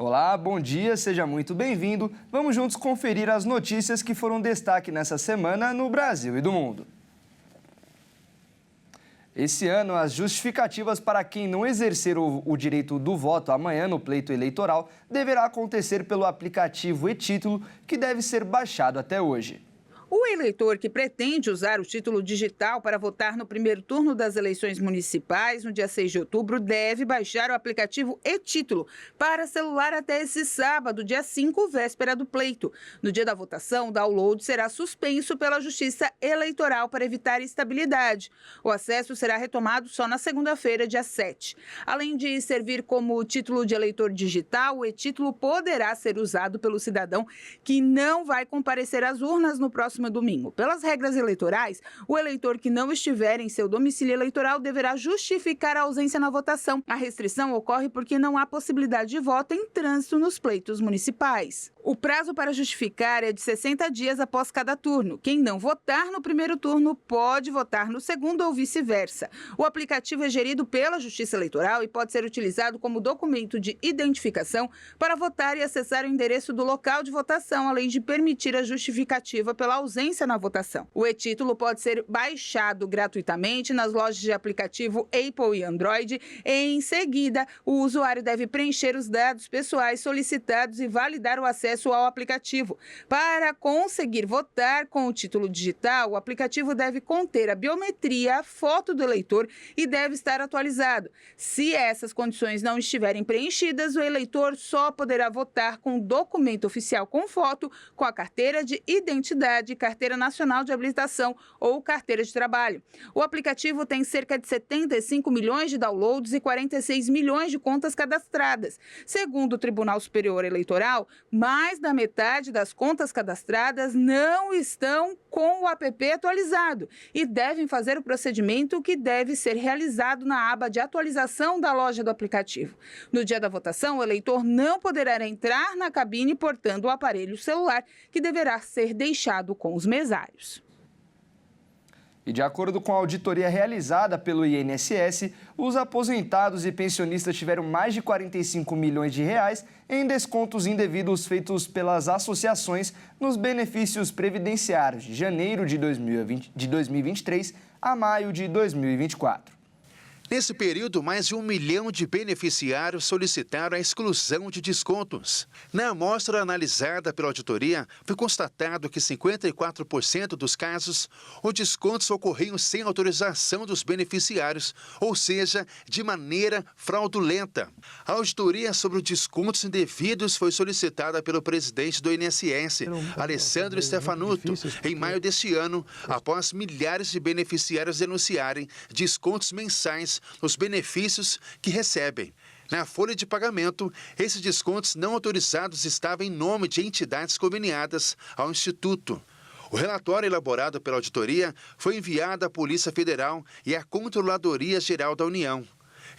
Olá, bom dia, seja muito bem-vindo. Vamos juntos conferir as notícias que foram destaque nessa semana no Brasil e do mundo. Esse ano, as justificativas para quem não exercer o direito do voto amanhã no pleito eleitoral deverá acontecer pelo aplicativo e-Título, que deve ser baixado até hoje. O eleitor que pretende usar o título digital para votar no primeiro turno das eleições municipais, no dia 6 de outubro, deve baixar o aplicativo e-Título para celular até esse sábado, dia 5, véspera do pleito. No dia da votação, o download será suspenso pela Justiça Eleitoral para evitar instabilidade. O acesso será retomado só na segunda-feira, dia 7. Além de servir como título de eleitor digital, o e-Título poderá ser usado pelo cidadão que não vai comparecer às urnas no próximo domingo. Pelas regras eleitorais, o eleitor que não estiver em seu domicílio eleitoral deverá justificar a ausência na votação. A restrição ocorre porque não há possibilidade de voto em trânsito nos pleitos municipais. O prazo para justificar é de 60 dias após cada turno. Quem não votar no primeiro turno pode votar no segundo ou vice-versa. O aplicativo é gerido pela Justiça Eleitoral e pode ser utilizado como documento de identificação para votar e acessar o endereço do local de votação, além de permitir a justificativa pela ausência na votação. O e-Título pode ser baixado gratuitamente nas lojas de aplicativo Apple e Android. Em seguida, o usuário deve preencher os dados pessoais solicitados e validar o acesso ao aplicativo. Para conseguir votar com o título digital, o aplicativo deve conter a biometria, a foto do eleitor e deve estar atualizado. Se essas condições não estiverem preenchidas, o eleitor só poderá votar com documento oficial com foto, com a carteira de identidade, carteira nacional de habilitação ou carteira de trabalho. O aplicativo tem cerca de 75 milhões de downloads e 46 milhões de contas cadastradas. Segundo o Tribunal Superior Eleitoral, mais da metade das contas cadastradas não estão com o app atualizado e devem fazer o procedimento que deve ser realizado na aba de atualização da loja do aplicativo. No dia da votação, o eleitor não poderá entrar na cabine portando o aparelho celular, que deverá ser deixado com os mesários. E de acordo com a auditoria realizada pelo INSS, os aposentados e pensionistas tiveram mais de 45 milhões de reais em descontos indevidos feitos pelas associações nos benefícios previdenciários de janeiro de 2023 a maio de 2024. Nesse período, mais de 1 milhão de beneficiários solicitaram a exclusão de descontos. Na amostra analisada pela auditoria, foi constatado que 54% dos casos, os descontos ocorriam sem autorização dos beneficiários, ou seja, de maneira fraudulenta. A auditoria sobre os descontos indevidos foi solicitada pelo presidente do INSS, Alessandro Stefanuto, em maio deste ano, após milhares de beneficiários denunciarem descontos mensais os benefícios que recebem. Na folha de pagamento, esses descontos não autorizados estavam em nome de entidades conveniadas ao Instituto. O relatório elaborado pela auditoria foi enviado à Polícia Federal e à Controladoria Geral da União.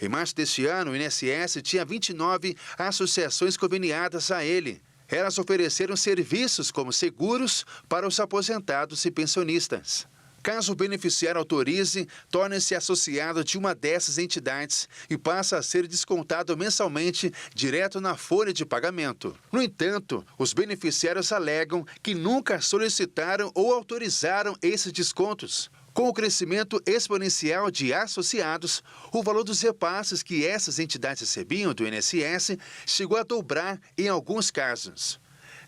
Em março deste ano, o INSS tinha 29 associações conveniadas a ele. Elas ofereceram serviços como seguros para os aposentados e pensionistas. Caso o beneficiário autorize, torne-se associado de uma dessas entidades e passa a ser descontado mensalmente direto na folha de pagamento. No entanto, os beneficiários alegam que nunca solicitaram ou autorizaram esses descontos. Com o crescimento exponencial de associados, o valor dos repasses que essas entidades recebiam do INSS chegou a dobrar em alguns casos.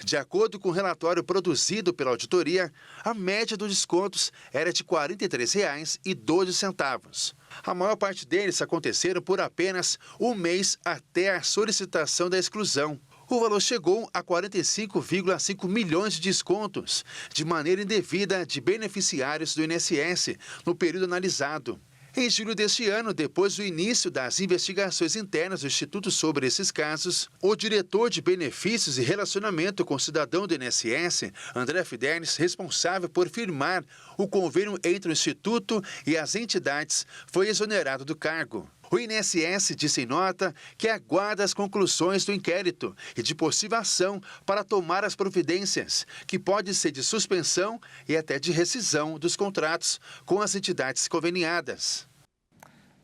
De acordo com o relatório produzido pela auditoria, a média dos descontos era de R$ 43,12. A maior parte deles aconteceram por apenas um mês até a solicitação da exclusão. O valor chegou a 45,5 milhões de descontos, de maneira indevida de beneficiários do INSS, no período analisado. Em julho deste ano, depois do início das investigações internas do Instituto sobre esses casos, o diretor de Benefícios e Relacionamento com o Cidadão do INSS, André Fidelis, responsável por firmar o convênio entre o Instituto e as entidades, foi exonerado do cargo. O INSS disse em nota que aguarda as conclusões do inquérito e de possível ação para tomar as providências, que pode ser de suspensão e até de rescisão dos contratos com as entidades conveniadas.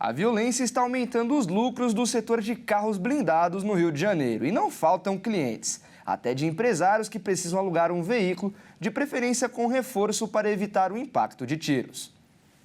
A violência está aumentando os lucros do setor de carros blindados no Rio de Janeiro e não faltam clientes, até de empresários que precisam alugar um veículo, de preferência com reforço para evitar o impacto de tiros.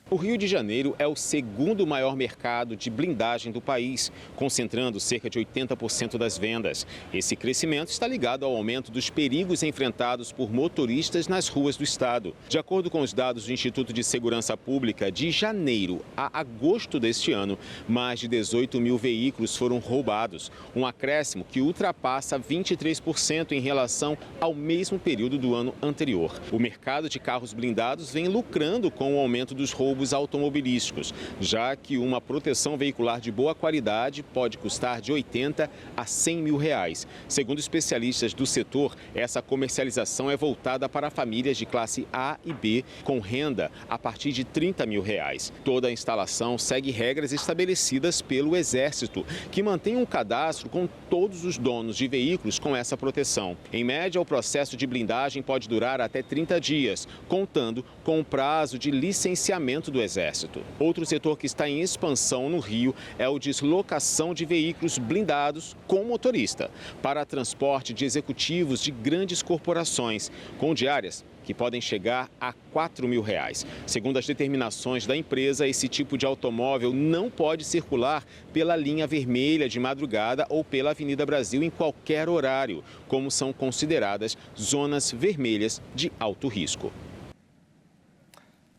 O Rio de Janeiro é o segundo maior mercado de blindagem do país, concentrando cerca de 80% das vendas. Esse crescimento está ligado ao aumento dos perigos enfrentados por motoristas nas ruas do estado. De acordo com os dados do Instituto de Segurança Pública, de janeiro a agosto deste ano, mais de 18 mil veículos foram roubados, um acréscimo que ultrapassa 23% em relação ao mesmo período do ano anterior. O mercado de carros blindados vem lucrando com o aumento dos roubos automobilísticos, já que uma proteção veicular de boa qualidade pode custar de 80 a 100 mil reais. Segundo especialistas do setor, essa comercialização é voltada para famílias de classe A e B com renda a partir de 30 mil reais. Toda a instalação segue regras estabelecidas pelo Exército, que mantém um cadastro com todos os donos de veículos com essa proteção. Em média, o processo de blindagem pode durar até 30 dias, contando com o prazo de licenciamento do Exército. Outro setor que está em expansão no Rio é o de locação de veículos blindados com motorista, para transporte de executivos de grandes corporações, com diárias que podem chegar a 4 mil reais. Segundo as determinações da empresa, esse tipo de automóvel não pode circular pela linha vermelha de madrugada ou pela Avenida Brasil em qualquer horário, como são consideradas zonas vermelhas de alto risco.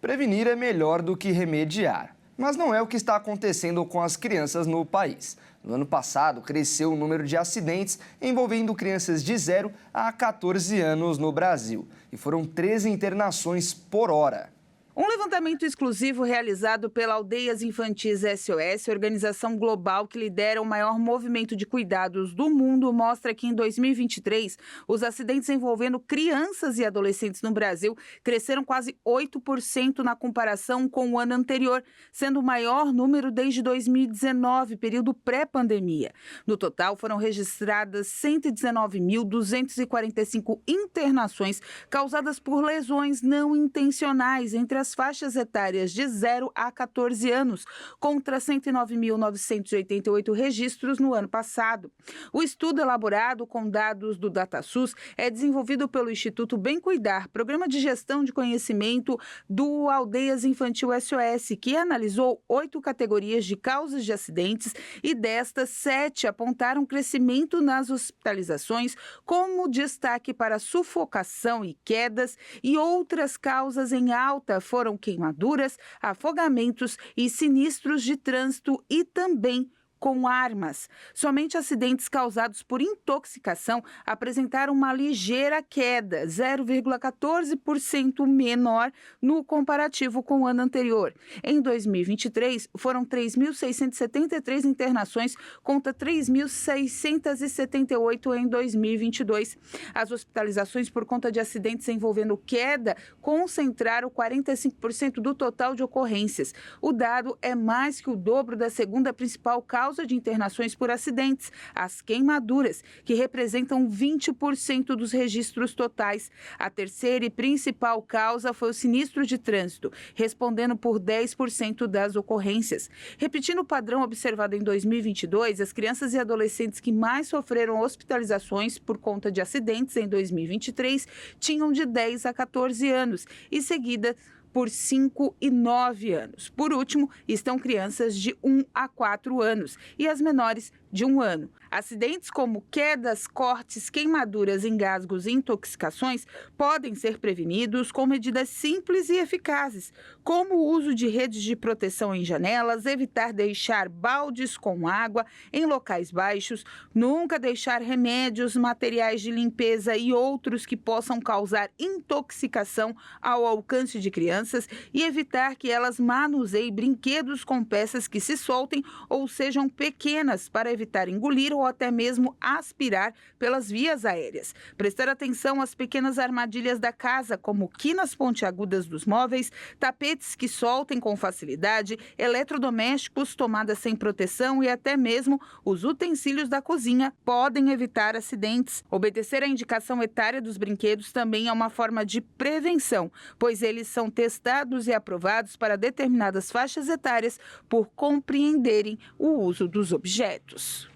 Prevenir é melhor do que remediar, mas não é o que está acontecendo com as crianças no país. No ano passado, cresceu o número de acidentes envolvendo crianças de 0 a 14 anos no Brasil e foram 13 internações por hora. Um levantamento exclusivo realizado pela Aldeias Infantis SOS, organização global que lidera o maior movimento de cuidados do mundo, mostra que em 2023, os acidentes envolvendo crianças e adolescentes no Brasil cresceram quase 8% na comparação com o ano anterior, sendo o maior número desde 2019, período pré-pandemia. No total, foram registradas 119.245 internações causadas por lesões não intencionais entre as faixas etárias de 0 a 14 anos, contra 109.988 registros no ano passado. O estudo, elaborado com dados do DataSUS, é desenvolvido pelo Instituto Bem Cuidar, programa de gestão de conhecimento do Aldeias Infantil SOS, que analisou 8 categorias de causas de acidentes e destas 7 apontaram crescimento nas hospitalizações, como destaque para sufocação e quedas, e outras causas em alta foram queimaduras, afogamentos e sinistros de trânsito e também com armas. Somente acidentes causados por intoxicação apresentaram uma ligeira queda, 0,14% menor no comparativo com o ano anterior. Em 2023, foram 3.673 internações contra 3.678 em 2022. As hospitalizações por conta de acidentes envolvendo queda concentraram 45% do total de ocorrências. O dado é mais que o dobro da segunda principal causa de internações por acidentes, as queimaduras, que representam 20% dos registros totais. A terceira e principal causa foi o sinistro de trânsito, respondendo por 10% das ocorrências. Repetindo o padrão observado em 2022, as crianças e adolescentes que mais sofreram hospitalizações por conta de acidentes em 2023 tinham de 10 a 14 anos e seguida por 5 e 9 anos. Por último, estão crianças de 1 a 4 anos e as menores de 1 ano. Acidentes como quedas, cortes, queimaduras, engasgos e intoxicações podem ser prevenidos com medidas simples e eficazes, como o uso de redes de proteção em janelas, evitar deixar baldes com água em locais baixos, nunca deixar remédios, materiais de limpeza e outros que possam causar intoxicação ao alcance de crianças e evitar que elas manuseiem brinquedos com peças que se soltem ou sejam pequenas para evitar engolir ou até mesmo aspirar pelas vias aéreas. Prestar atenção às pequenas armadilhas da casa, como quinas pontiagudas dos móveis, tapetes que soltem com facilidade, eletrodomésticos, tomadas sem proteção e até mesmo os utensílios da cozinha podem evitar acidentes. Obedecer à indicação etária dos brinquedos também é uma forma de prevenção, pois eles são testados e aprovados para determinadas faixas etárias por compreenderem o uso dos objetos.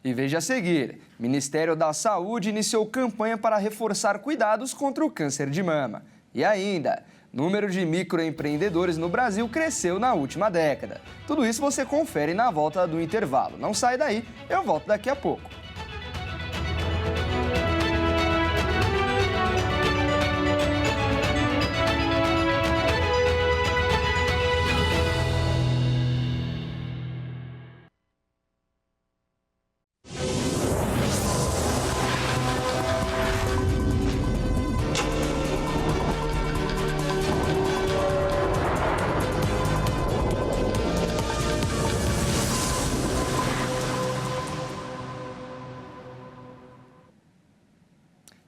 E veja a seguir, Ministério da Saúde iniciou campanha para reforçar cuidados contra o câncer de mama. E ainda, número de microempreendedores no Brasil cresceu na última década. Tudo isso você confere na volta do intervalo. Não sai daí, eu volto daqui a pouco.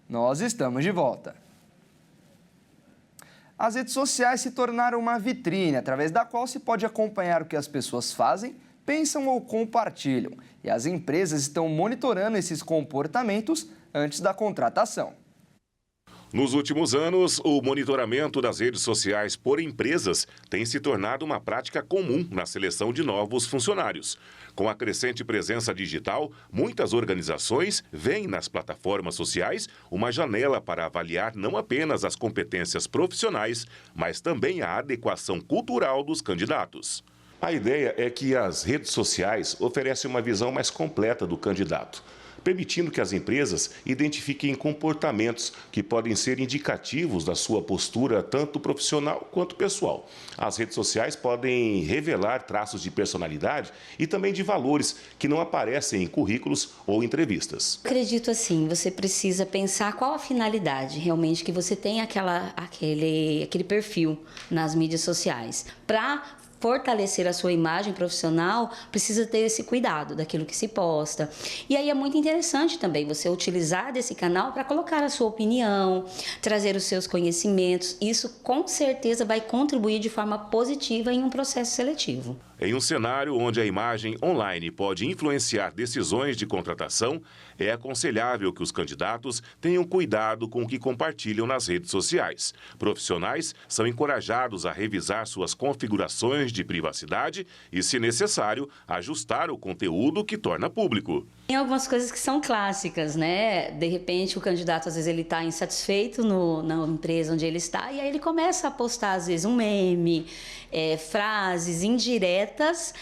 Nós estamos de volta. As redes sociais se tornaram uma vitrine através da qual se pode acompanhar o que as pessoas fazem, pensam ou compartilham. E as empresas estão monitorando esses comportamentos antes da contratação. Nos últimos anos, o monitoramento das redes sociais por empresas tem se tornado uma prática comum na seleção de novos funcionários. Com a crescente presença digital, muitas organizações veem nas plataformas sociais uma janela para avaliar não apenas as competências profissionais, mas também a adequação cultural dos candidatos. A ideia é que as redes sociais oferecem uma visão mais completa do candidato, permitindo que as empresas identifiquem comportamentos que podem ser indicativos da sua postura tanto profissional quanto pessoal. As redes sociais podem revelar traços de personalidade e também de valores que não aparecem em currículos ou entrevistas. Acredito assim, você precisa pensar qual a finalidade realmente que você tem aquele perfil nas mídias sociais. Para fortalecer a sua imagem profissional, precisa ter esse cuidado daquilo que se posta. E aí é muito interessante também você utilizar desse canal para colocar a sua opinião, trazer os seus conhecimentos. Isso com certeza vai contribuir de forma positiva em um processo seletivo. Em um cenário onde a imagem online pode influenciar decisões de contratação, é aconselhável que os candidatos tenham cuidado com o que compartilham nas redes sociais. Profissionais são encorajados a revisar suas configurações de privacidade e, se necessário, ajustar o conteúdo que torna público. Tem algumas coisas que são clássicas, né? De repente o candidato, às vezes, ele está insatisfeito na empresa onde ele está e aí ele começa a postar, às vezes, um meme, frases indiretas,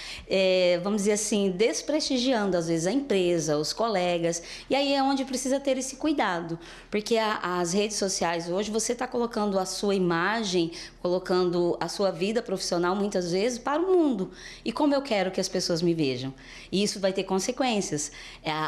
vamos dizer assim, desprestigiando, às vezes, a empresa, os colegas. E aí é onde precisa ter esse cuidado, porque as redes sociais hoje, você está colocando a sua imagem, colocando a sua vida profissional, muitas vezes, para o mundo. E como eu quero que as pessoas me vejam? E isso vai ter consequências.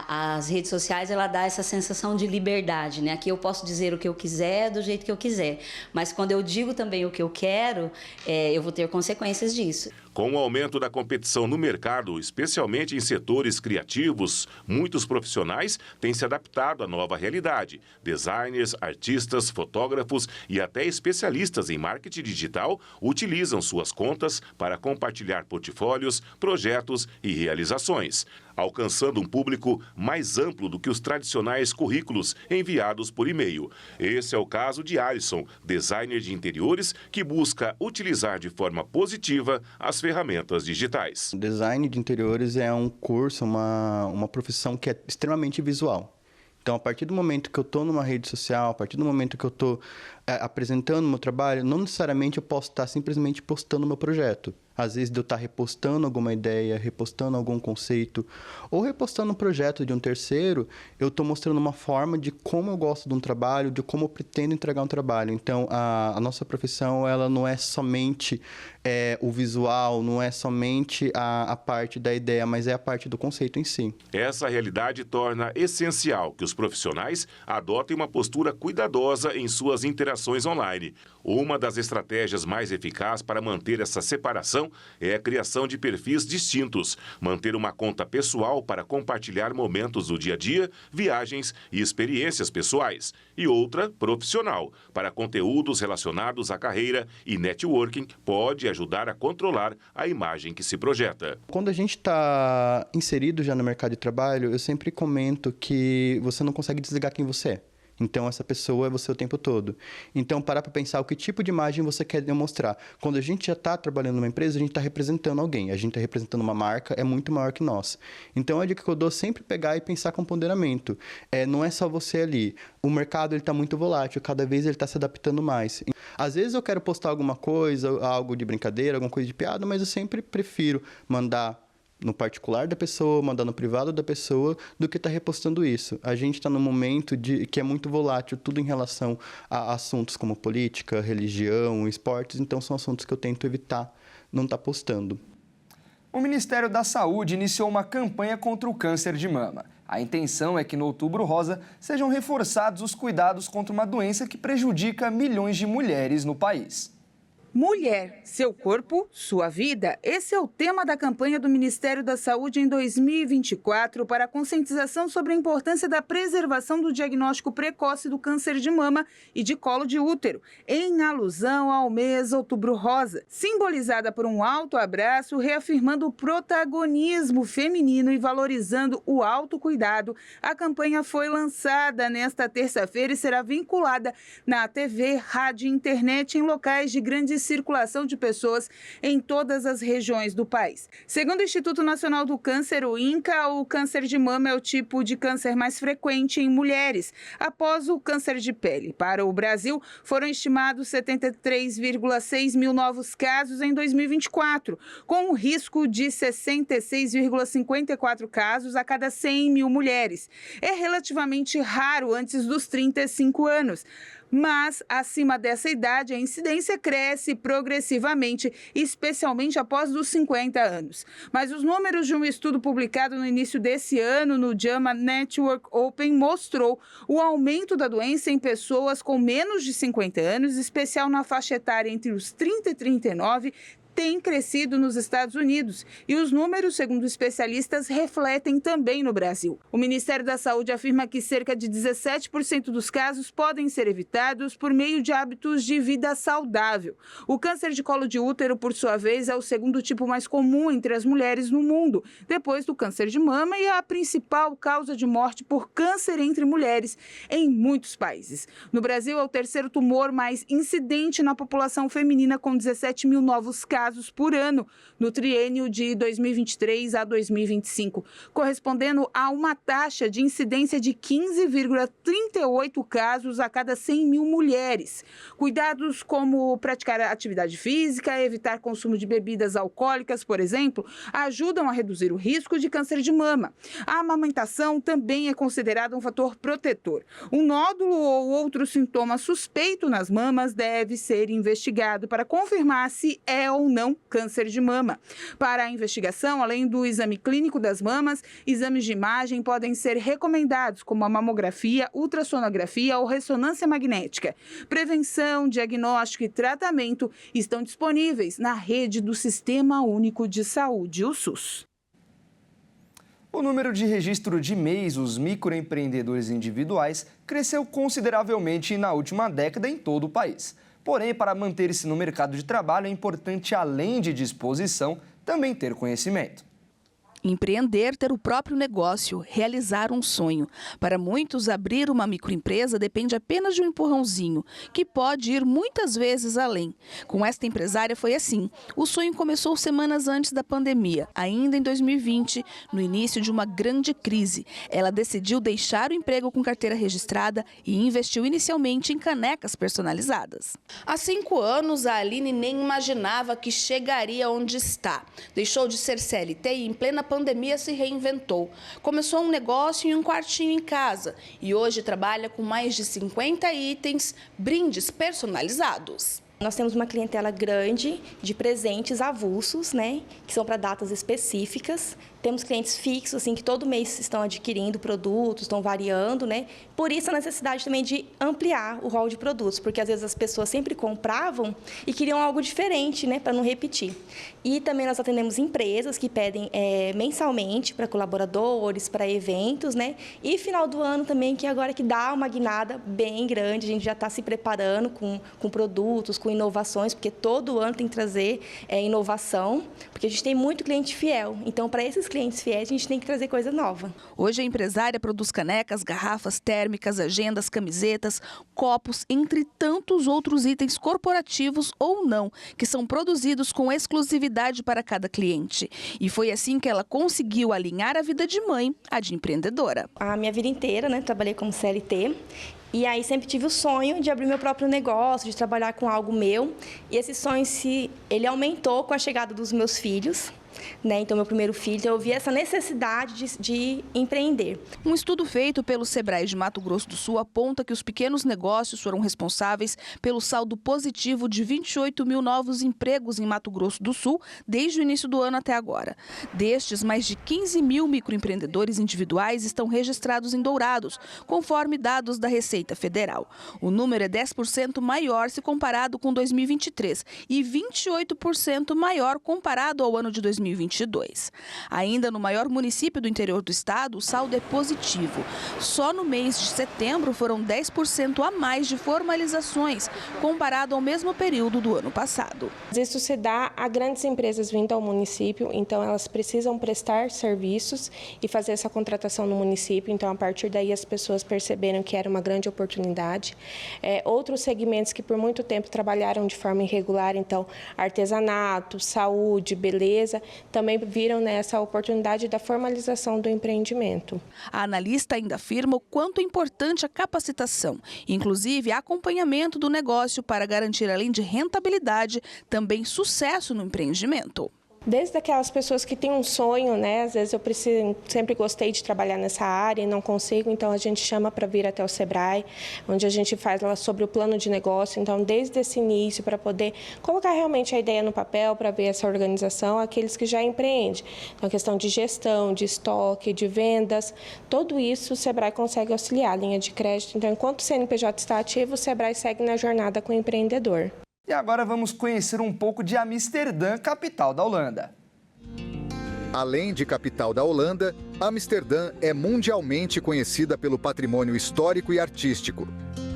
As redes sociais, ela dá essa sensação de liberdade, né? Aqui eu posso dizer o que eu quiser, do jeito que eu quiser. Mas quando eu digo também o que eu quero, eu vou ter consequências disso. Com o aumento da competição no mercado, especialmente em setores criativos, muitos profissionais têm se adaptado à nova realidade. Designers, artistas, fotógrafos e até especialistas em marketing digital utilizam suas contas para compartilhar portfólios, projetos e realizações, alcançando um público mais amplo do que os tradicionais currículos enviados por e-mail. Esse é o caso de Alisson, designer de interiores, que busca utilizar de forma positiva as ferramentas digitais. O design de interiores é um curso, uma profissão que é extremamente visual. Então, a partir do momento que eu estou numa rede social, a partir do momento que eu estou apresentando o meu trabalho, não necessariamente eu posso estar simplesmente postando o meu projeto. Às vezes, eu estar repostando alguma ideia, repostando algum conceito, ou repostando um projeto de um terceiro, eu estou mostrando uma forma de como eu gosto de um trabalho, de como eu pretendo entregar um trabalho. Então, a nossa profissão, ela não é somente o visual, não é somente a parte da ideia, mas é a parte do conceito em si. Essa realidade torna essencial que os profissionais adotem uma postura cuidadosa em suas interações online. Uma das estratégias mais eficazes para manter essa separação é a criação de perfis distintos, manter uma conta pessoal para compartilhar momentos do dia a dia, viagens e experiências pessoais, e outra profissional, para conteúdos relacionados à carreira e networking, pode ajudar a controlar a imagem que se projeta. Quando a gente está inserido já no mercado de trabalho, eu sempre comento que você não consegue desligar quem você é. Então, essa pessoa é você o tempo todo. Então, parar para pensar o que tipo de imagem você quer demonstrar. Quando a gente já está trabalhando numa empresa, a gente está representando alguém. A gente está representando uma marca, é muito maior que nós. Então, a dica que eu dou é sempre pegar e pensar com ponderamento. Não é só você ali. O mercado está muito volátil, cada vez ele está se adaptando mais. Às vezes eu quero postar alguma coisa, algo de brincadeira, alguma coisa de piada, mas eu sempre prefiro mandar no particular da pessoa, mandar no privado da pessoa, do que estar repostando isso. A gente está num momento que é muito volátil, tudo em relação a assuntos como política, religião, esportes, então são assuntos que eu tento evitar não estar postando. O Ministério da Saúde iniciou uma campanha contra o câncer de mama. A intenção é que no Outubro Rosa sejam reforçados os cuidados contra uma doença que prejudica milhões de mulheres no país. Mulher, seu corpo, sua vida. Esse é o tema da campanha do Ministério da Saúde em 2024 para a conscientização sobre a importância da preservação do diagnóstico precoce do câncer de mama e de colo de útero, em alusão ao mês Outubro Rosa, simbolizada por um alto abraço, reafirmando o protagonismo feminino e valorizando o autocuidado. A campanha foi lançada nesta terça-feira e será vinculada na TV, rádio e internet em locais de grande circulação de pessoas em todas as regiões do país. Segundo o Instituto Nacional do Câncer, o INCA, o câncer de mama é o tipo de câncer mais frequente em mulheres, após o câncer de pele. Para o Brasil, foram estimados 73,6 mil novos casos em 2024, com um risco de 66,54 casos a cada 100 mil mulheres. É relativamente raro antes dos 35 anos. Mas, acima dessa idade, a incidência cresce progressivamente, especialmente após os 50 anos. Mas os números de um estudo publicado no início desse ano no JAMA Network Open mostrou o aumento da doença em pessoas com menos de 50 anos, especial na faixa etária entre os 30 e 39, tem crescido nos Estados Unidos e os números, segundo especialistas, refletem também no Brasil. O Ministério da Saúde afirma que cerca de 17% dos casos podem ser evitados por meio de hábitos de vida saudável. O câncer de colo de útero, por sua vez, é o segundo tipo mais comum entre as mulheres no mundo, depois do câncer de mama, e é a principal causa de morte por câncer entre mulheres em muitos países. No Brasil, é o terceiro tumor mais incidente na população feminina, com 17 mil novos casos por ano no triênio de 2023 a 2025, correspondendo a uma taxa de incidência de 15,38 casos a cada 100 mil mulheres. Cuidados como praticar atividade física, evitar consumo de bebidas alcoólicas, por exemplo, ajudam a reduzir o risco de câncer de mama. A amamentação também é considerada um fator protetor. Um nódulo ou outro sintoma suspeito nas mamas deve ser investigado para confirmar se é ou não câncer de mama. Para a investigação, além do exame clínico das mamas, exames de imagem podem ser recomendados, como a mamografia, ultrassonografia ou ressonância magnética. Prevenção, diagnóstico e tratamento estão disponíveis na rede do Sistema Único de Saúde, o SUS. O número de registro de MEIs, os microempreendedores individuais, cresceu consideravelmente na última década em todo o país. Porém, para manter-se no mercado de trabalho, é importante, além de disposição, também ter conhecimento. Empreender, ter o próprio negócio, realizar um sonho. Para muitos, abrir uma microempresa depende apenas de um empurrãozinho, que pode ir muitas vezes além. Com esta empresária foi assim. O sonho começou semanas antes da pandemia, ainda em 2020, no início de uma grande crise. Ela decidiu deixar o emprego com carteira registrada e investiu inicialmente em canecas personalizadas. Há 5 anos, a Aline nem imaginava que chegaria onde está. Deixou de ser CLT e, em plena pandemia, se reinventou. Começou um negócio em um quartinho em casa e hoje trabalha com mais de 50 itens, brindes personalizados. Nós temos uma clientela grande de presentes avulsos, né, que são para datas específicas. Temos clientes fixos, assim, que todo mês estão adquirindo produtos, estão variando, né? Por isso a necessidade também de ampliar o rol de produtos, porque às vezes as pessoas sempre compravam e queriam algo diferente, né, para não repetir. E também nós atendemos empresas que pedem mensalmente para colaboradores, para eventos, né? E final do ano também, que agora que dá uma guinada bem grande, a gente já está se preparando com produtos, com com inovações, porque todo ano tem que trazer inovação, porque a gente tem muito cliente fiel. Então, para esses clientes fiéis, a gente tem que trazer coisa nova. Hoje a empresária produz canecas, garrafas térmicas, agendas, camisetas, copos, entre tantos outros itens corporativos ou não, que são produzidos com exclusividade para cada cliente. E foi assim que ela conseguiu alinhar a vida de mãe à de empreendedora. A minha vida inteira, né, trabalhei como CLT. E aí sempre tive o sonho de abrir meu próprio negócio, de trabalhar com algo meu. E esse sonho, ele aumentou com a chegada dos meus filhos. Então, meu primeiro filho, eu vi essa necessidade de empreender. Um estudo feito pelo Sebrae de Mato Grosso do Sul aponta que os pequenos negócios foram responsáveis pelo saldo positivo de 28 mil novos empregos em Mato Grosso do Sul desde o início do ano até agora. Destes, mais de 15 mil microempreendedores individuais estão registrados em Dourados, conforme dados da Receita Federal. O número é 10% maior se comparado com 2023 e 28% maior comparado ao ano de 2022. Ainda no maior município do interior do estado, o saldo é positivo. Só no mês de setembro foram 10% a mais de formalizações, comparado ao mesmo período do ano passado. Isso se dá a grandes empresas vindo ao município, então elas precisam prestar serviços e fazer essa contratação no município. Então, a partir daí, as pessoas perceberam que era uma grande oportunidade. Outros segmentos que por muito tempo trabalharam de forma irregular, então artesanato, saúde, beleza, também viram nessa oportunidade da formalização do empreendimento. A analista ainda afirma o quanto é importante a capacitação, inclusive acompanhamento do negócio para garantir, além de rentabilidade, também sucesso no empreendimento. Desde aquelas pessoas que têm um sonho, né? Às vezes sempre gostei de trabalhar nessa área e não consigo, então a gente chama para vir até o Sebrae, onde a gente faz lá sobre o plano de negócio. Então, desde esse início, para poder colocar realmente a ideia no papel, para ver essa organização, aqueles que já empreendem. Então, a questão de gestão, de estoque, de vendas, tudo isso o Sebrae consegue auxiliar, linha de crédito. Então, enquanto o CNPJ está ativo, o Sebrae segue na jornada com o empreendedor. E agora vamos conhecer um pouco de Amsterdã, capital da Holanda. Além de capital da Holanda, Amsterdã é mundialmente conhecida pelo patrimônio histórico e artístico.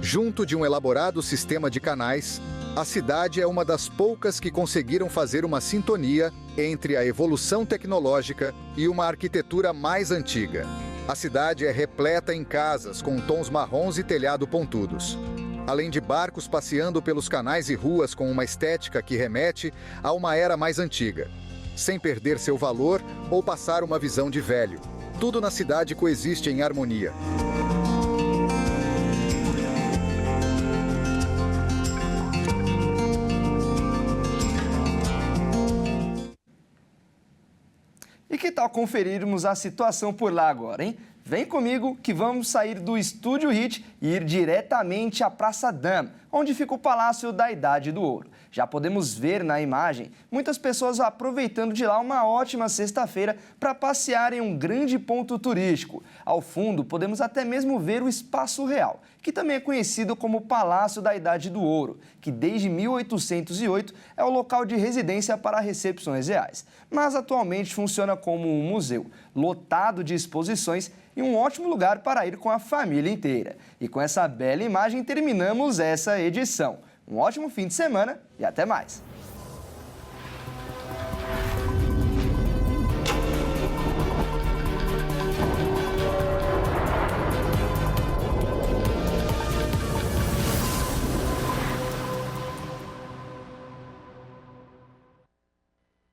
Junto de um elaborado sistema de canais, a cidade é uma das poucas que conseguiram fazer uma sintonia entre a evolução tecnológica e uma arquitetura mais antiga. A cidade é repleta em casas com tons marrons e telhado pontudos. Além de barcos passeando pelos canais e ruas com uma estética que remete a uma era mais antiga, sem perder seu valor ou passar uma visão de velho. Tudo na cidade coexiste em harmonia. E que tal conferirmos a situação por lá agora, hein? Vem comigo que vamos sair do Estúdio Hit e ir diretamente à Praça Dam, onde fica o Palácio da Idade do Ouro. Já podemos ver na imagem muitas pessoas aproveitando de lá uma ótima sexta-feira para passear em um grande ponto turístico. Ao fundo, podemos até mesmo ver o Espaço Real, que também é conhecido como Palácio da Idade do Ouro, que desde 1808 é o local de residência para recepções reais. Mas atualmente funciona como um museu, lotado de exposições e um ótimo lugar para ir com a família inteira. E com essa bela imagem terminamos essa edição. Um ótimo fim de semana e até mais!